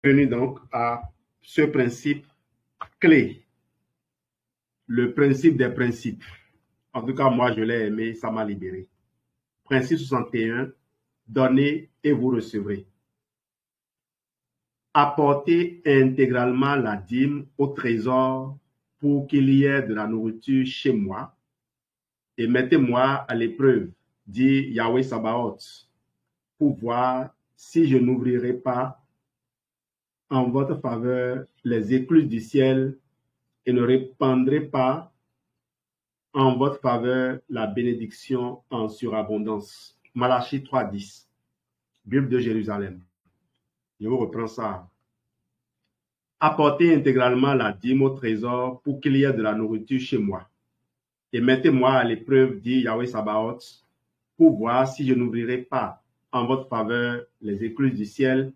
Venu donc à ce principe clé, le principe des principes. En tout cas, moi, je l'ai aimé, ça m'a libéré. Principe 61, donnez et vous recevrez. Apportez intégralement la dîme au trésor pour qu'il y ait de la nourriture chez moi et mettez-moi à l'épreuve, dit Yahweh Sabaoth, pour voir si je n'ouvrirai pas en votre faveur les écluses du ciel et ne répandrai pas en votre faveur la bénédiction en surabondance. Malachie 3,10, Bible de Jérusalem. Je vous reprends ça. Apportez intégralement la dîme au trésor pour qu'il y ait de la nourriture chez moi. Et mettez-moi à l'épreuve, dit Yahweh Sabaoth, pour voir si je n'ouvrirai pas en votre faveur les écluses du ciel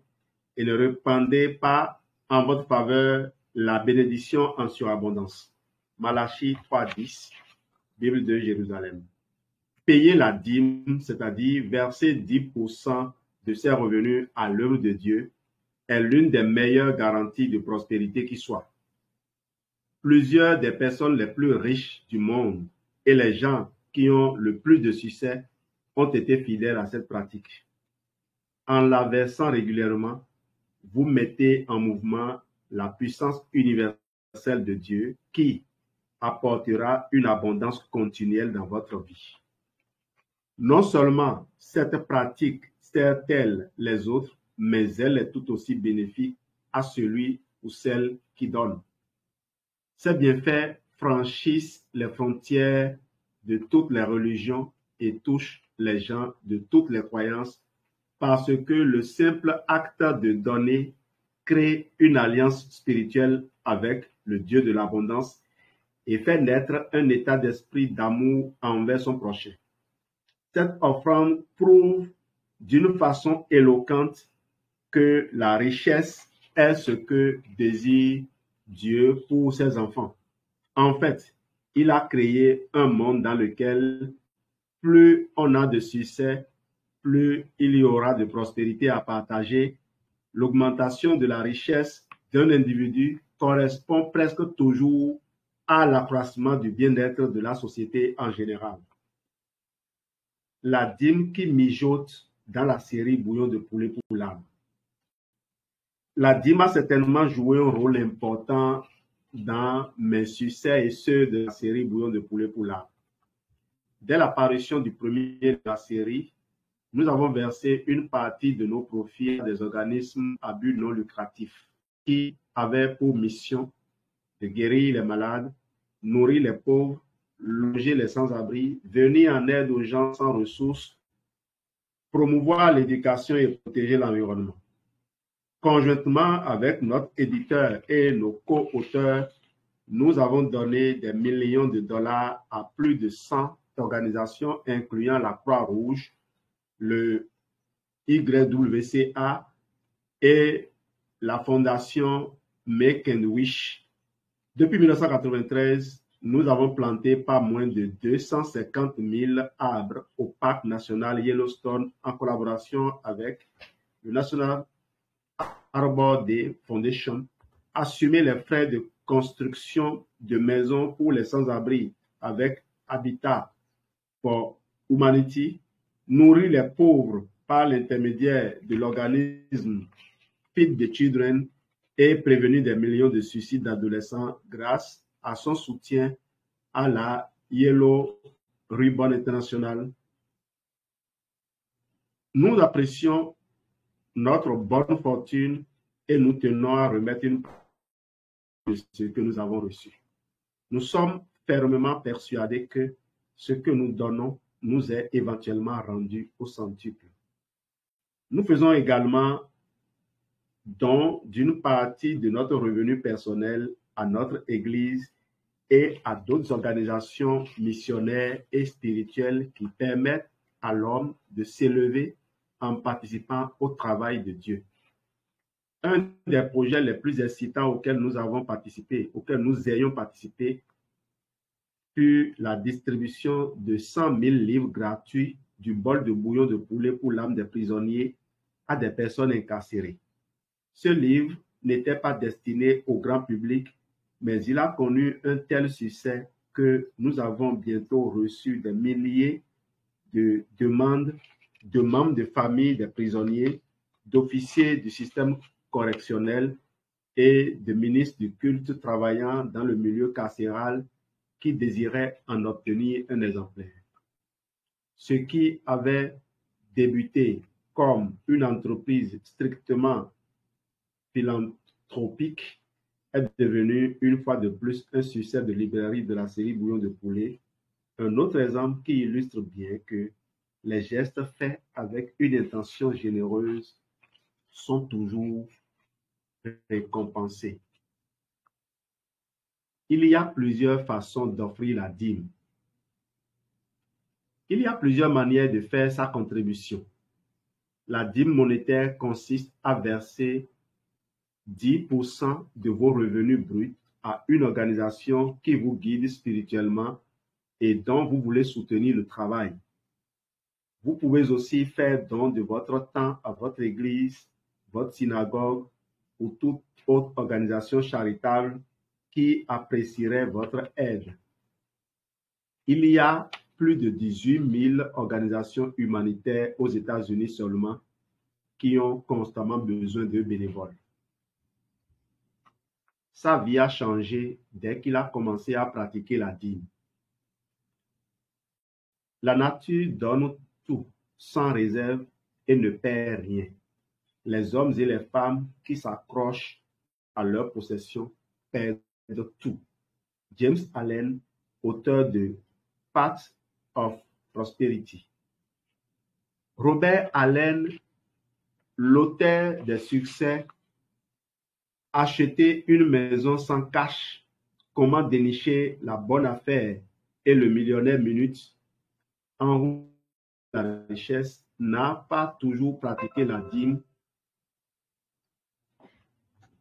et ne répandez pas en votre faveur la bénédiction en surabondance. Malachie 3,10, Bible de Jérusalem. Payer la dîme, c'est-à-dire verser 10% de ses revenus à l'œuvre de Dieu, est l'une des meilleures garanties de prospérité qui soit. Plusieurs des personnes les plus riches du monde et les gens qui ont le plus de succès ont été fidèles à cette pratique. En la versant régulièrement, vous mettez en mouvement la puissance universelle de Dieu qui apportera une abondance continuelle dans votre vie. Non seulement cette pratique sert-elle les autres, mais elle est tout aussi bénéfique à celui ou celle qui donne. Ces bienfaits franchissent les frontières de toutes les religions et touchent les gens de toutes les croyances parce que le simple acte de donner crée une alliance spirituelle avec le Dieu de l'abondance et fait naître un état d'esprit d'amour envers son prochain. Cette offrande prouve d'une façon éloquente que la richesse est ce que désire Dieu pour ses enfants. En fait, il a créé un monde dans lequel plus on a de succès, plus il y aura de prospérité à partager. L'augmentation de la richesse d'un individu correspond presque toujours à l'accroissement du bien-être de la société en général. La dîme qui mijote dans la série Bouillon de poulet pour l'âme. La dîme a certainement joué un rôle important dans mes succès et ceux de la série Bouillon de poulet pour l'âme. Dès l'apparition du premier de la série, nous avons versé une partie de nos profits à des organismes à but non lucratif qui avaient pour mission de guérir les malades, nourrir les pauvres, loger les sans-abri, venir en aide aux gens sans ressources, promouvoir l'éducation et protéger l'environnement. Conjointement avec notre éditeur et nos co-auteurs, nous avons donné des millions de dollars à plus de 100 organisations, incluant la Croix-Rouge, le YWCA et la fondation Make-A-Wish. Depuis 1993, nous avons planté pas moins de 250 000 arbres au parc national Yellowstone en collaboration avec le National Arbor Day Foundation, assumer les frais de construction de maisons pour les sans-abri avec Habitat for Humanity, nourrir les pauvres par l'intermédiaire de l'organisme Feed the Children et prévenir des millions de suicides d'adolescents grâce à son soutien à la Yellow Ribbon International. Nous apprécions notre bonne fortune et nous tenons à remettre une partie de ce que nous avons reçu. Nous sommes fermement persuadés que ce que nous donnons nous est éventuellement rendu au centuple. Nous faisons également don d'une partie de notre revenu personnel à notre Église et à d'autres organisations missionnaires et spirituelles qui permettent à l'homme de s'élever en participant au travail de Dieu. Un des projets les plus excitants auxquels nous ayons participé, fut la distribution de 100 000 livres gratuits du bol de bouillon de poulet pour l'âme des prisonniers à des personnes incarcérées. Ce livre n'était pas destiné au grand public, mais il a connu un tel succès que nous avons bientôt reçu des milliers de demandes de membres de familles des prisonniers, d'officiers du système correctionnel et de ministres du culte travaillant dans le milieu carcéral qui désiraient en obtenir un exemplaire. Ce qui avait débuté comme une entreprise strictement philanthropique est devenu une fois de plus un succès de librairie de la série Bouillon de poulet, un autre exemple qui illustre bien que les gestes faits avec une intention généreuse sont toujours récompensés. Il y a plusieurs façons d'offrir la dîme. Il y a plusieurs manières de faire sa contribution. La dîme monétaire consiste à verser 10% de vos revenus bruts à une organisation qui vous guide spirituellement et dont vous voulez soutenir le travail. Vous pouvez aussi faire don de votre temps à votre église, votre synagogue ou toute autre organisation charitable qui apprécierait votre aide. Il y a plus de 18 000 organisations humanitaires aux États-Unis seulement qui ont constamment besoin de bénévoles. Sa vie a changé dès qu'il a commencé à pratiquer la dîme. La nature donne tout, sans réserve, et ne perd rien. Les hommes et les femmes qui s'accrochent à leur possession perdent tout. James Allen, auteur de Path of Prosperity. Robert Allen, l'auteur des succès Acheter une maison sans cash, comment dénicher la bonne affaire et le millionnaire minute en route à la richesse, n'a pas toujours pratiqué la dîme.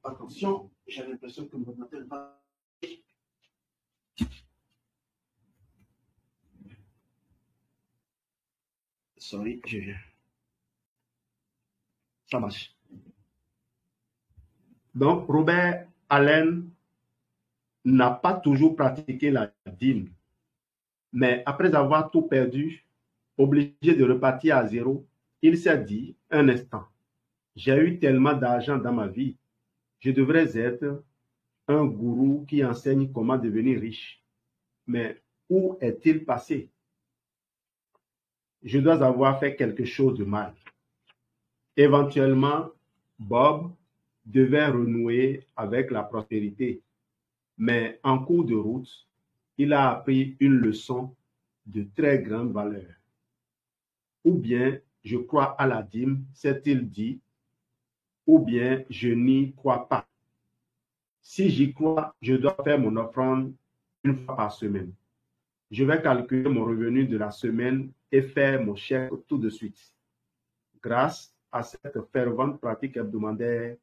Attention, j'ai l'impression que mon ordinateur va. Sorry, ça marche. Donc, Robert Allen n'a pas toujours pratiqué la dîme, mais après avoir tout perdu, obligé de repartir à zéro, il s'est dit un instant, j'ai eu tellement d'argent dans ma vie, je devrais être un gourou qui enseigne comment devenir riche. Mais où est-il passé? Je dois avoir fait quelque chose de mal. Éventuellement, Bob devait renouer avec la prospérité, mais en cours de route, il a appris une leçon de très grande valeur. Ou bien je crois à la dîme, s'est-il dit, ou bien je n'y crois pas. Si j'y crois, je dois faire mon offrande une fois par semaine. Je vais calculer mon revenu de la semaine et faire mon chèque tout de suite. Grâce à cette fervente pratique hebdomadaire,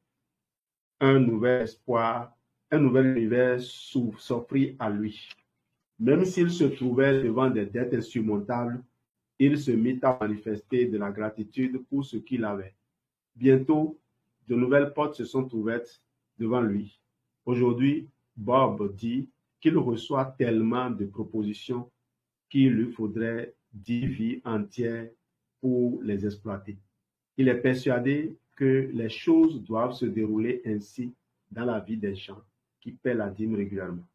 un nouvel espoir, un nouvel univers s'offrit à lui. Même s'il se trouvait devant des dettes insurmontables, il se mit à manifester de la gratitude pour ce qu'il avait. Bientôt, de nouvelles portes se sont ouvertes devant lui. Aujourd'hui, Bob dit qu'il reçoit tellement de propositions qu'il lui faudrait 10 vies entières pour les exploiter. Il est persuadé que les choses doivent se dérouler ainsi dans la vie des gens qui paient la dîme régulièrement.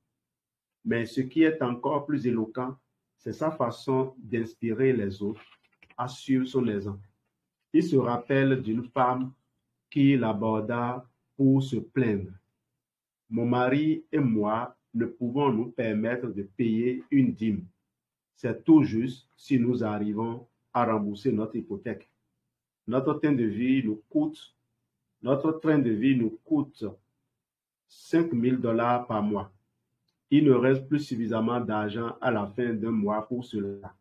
Mais ce qui est encore plus éloquent, c'est sa façon d'inspirer les autres à suivre son exemple. Il se rappelle d'une femme qui l'aborda pour se plaindre. Mon mari et moi ne pouvons nous permettre de payer une dîme. C'est tout juste si nous arrivons à rembourser notre hypothèque. Notre train de vie nous coûte 5 000 $ par mois. Il ne reste plus suffisamment d'argent à la fin d'un mois pour cela.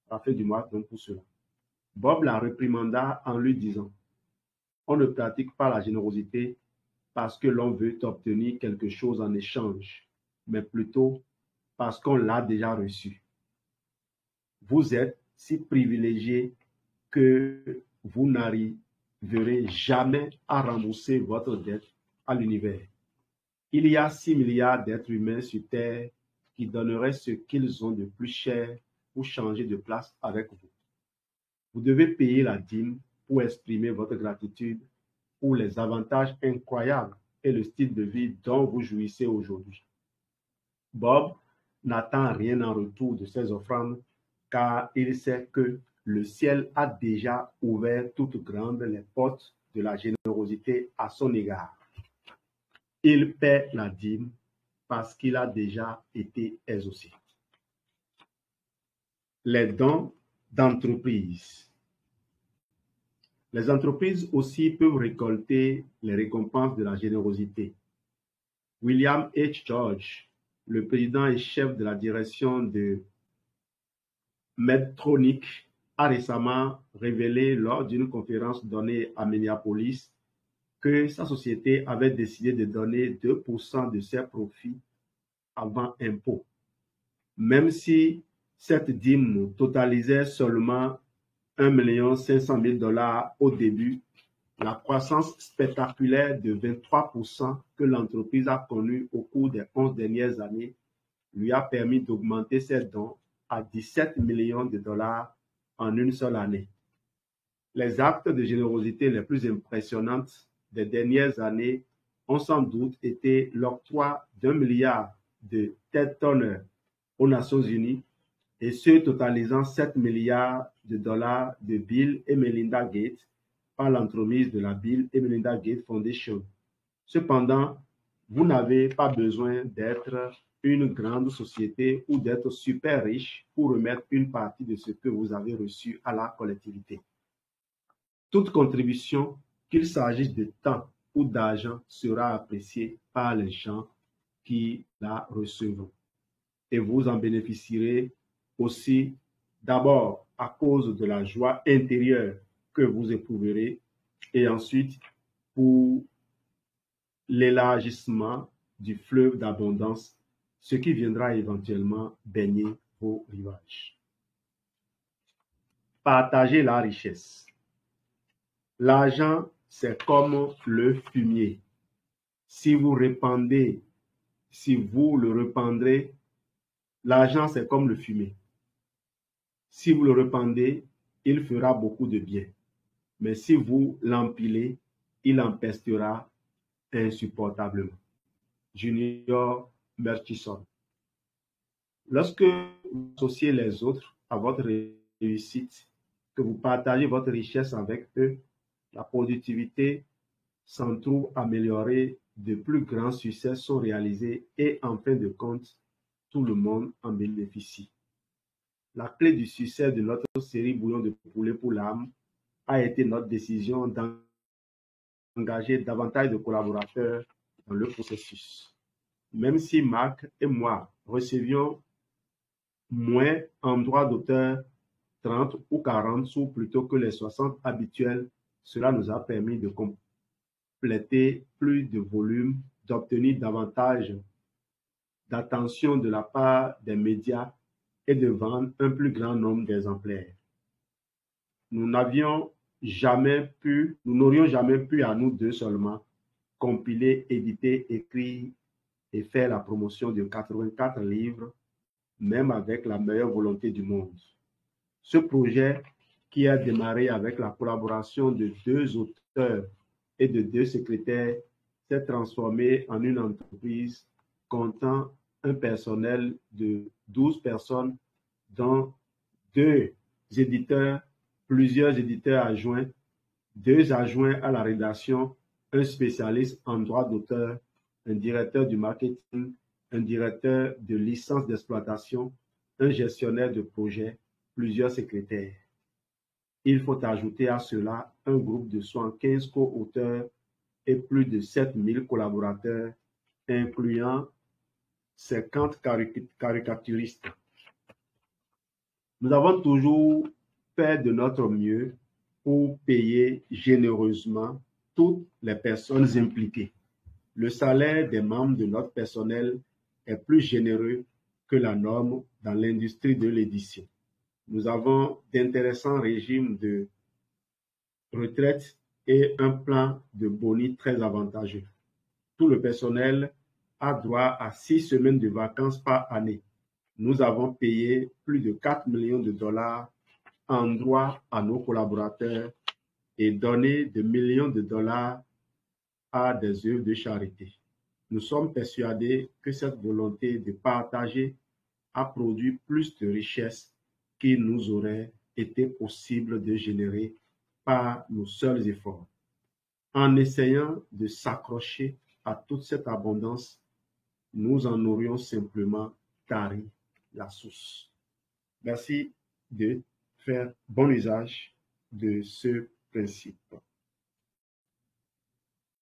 À la fin du mois, donc pour cela. Bob la réprimanda en lui disant, on ne pratique pas la générosité parce que l'on veut obtenir quelque chose en échange, mais plutôt parce qu'on l'a déjà reçu. Vous êtes si privilégié que vous n'arrivez parviendrez jamais à rembourser votre dette à l'univers. Il y a 6 milliards d'êtres humains sur Terre qui donneraient ce qu'ils ont de plus cher pour changer de place avec vous. Vous devez payer la dîme pour exprimer votre gratitude pour les avantages incroyables et le style de vie dont vous jouissez aujourd'hui. Bob n'attend rien en retour de ces offrandes car il sait que le ciel a déjà ouvert toutes grandes les portes de la générosité à son égard. Il paie la dîme parce qu'il a déjà été exaucé. Les dons d'entreprise. Les entreprises aussi peuvent récolter les récompenses de la générosité. William H. George, le président et chef de la direction de Medtronic, a récemment révélé lors d'une conférence donnée à Minneapolis que sa société avait décidé de donner 2% de ses profits avant impôt. Même si cette dîme totalisait seulement $1,500,000 au début, la croissance spectaculaire de 23% que l'entreprise a connue au cours des 11 dernières années lui a permis d'augmenter ses dons à 17 millions de dollars en une seule année. Les actes de générosité les plus impressionnants des dernières années ont sans doute été l'octroi d'1 milliard de Ted Turner aux Nations Unies et ceux totalisant 7 milliards de dollars de Bill et Melinda Gates par l'entremise de la Bill et Melinda Gates Foundation. Cependant, vous n'avez pas besoin d'être une grande société ou d'être super riche pour remettre une partie de ce que vous avez reçu à la collectivité. Toute contribution, qu'il s'agisse de temps ou d'argent, sera appréciée par les gens qui la recevront. Et vous en bénéficierez aussi d'abord à cause de la joie intérieure que vous éprouverez et ensuite pour l'élargissement du fleuve d'abondance, ce qui viendra éventuellement baigner vos rivages. Partagez la richesse. L'argent, c'est comme le fumier. Si vous le répandrez, l'argent, c'est comme le fumier. Si vous le répandez, il fera beaucoup de bien. Mais si vous l'empilez, il empestera insupportablement. Junior Murchison. Lorsque vous associez les autres à votre réussite, que vous partagez votre richesse avec eux, la productivité s'en trouve améliorée, de plus grands succès sont réalisés et en fin de compte, tout le monde en bénéficie. La clé du succès de notre série Bouillon de poulet pour l'âme a été notre décision d'engager davantage de collaborateurs dans le processus. Même si Marc et moi recevions moins en droit d'auteur, 30 ou 40 sous plutôt que les 60 habituels, cela nous a permis de compléter plus de volume, d'obtenir davantage d'attention de la part des médias et de vendre un plus grand nombre d'exemplaires. Nous n'aurions jamais pu à nous deux seulement compiler, éditer, écrire et faire la promotion de 84 livres, même avec la meilleure volonté du monde. Ce projet, qui a démarré avec la collaboration de 2 auteurs et de 2 secrétaires, s'est transformé en une entreprise comptant un personnel de 12 personnes, dont 2 éditeurs, plusieurs éditeurs adjoints, 2 adjoints à la rédaction, un spécialiste en droit d'auteur, un directeur du marketing, un directeur de licence d'exploitation, un gestionnaire de projet, plusieurs secrétaires. Il faut ajouter à cela un groupe de 75 co-auteurs et plus de 7000 collaborateurs, incluant 50 caricaturistes. Nous avons toujours fait de notre mieux pour payer généreusement toutes les personnes impliquées. Le salaire des membres de notre personnel est plus généreux que la norme dans l'industrie de l'édition. Nous avons d'intéressants régimes de retraite et un plan de boni très avantageux. Tout le personnel a droit à 6 semaines de vacances par année. Nous avons payé plus de 4 millions de dollars en droits à nos collaborateurs et donné des millions de dollars à des œuvres de charité. Nous sommes persuadés que cette volonté de partager a produit plus de richesses qu'il nous aurait été possible de générer par nos seuls efforts. En essayant de s'accrocher à toute cette abondance, nous en aurions simplement tari la source. Merci de faire bon usage de ce principe.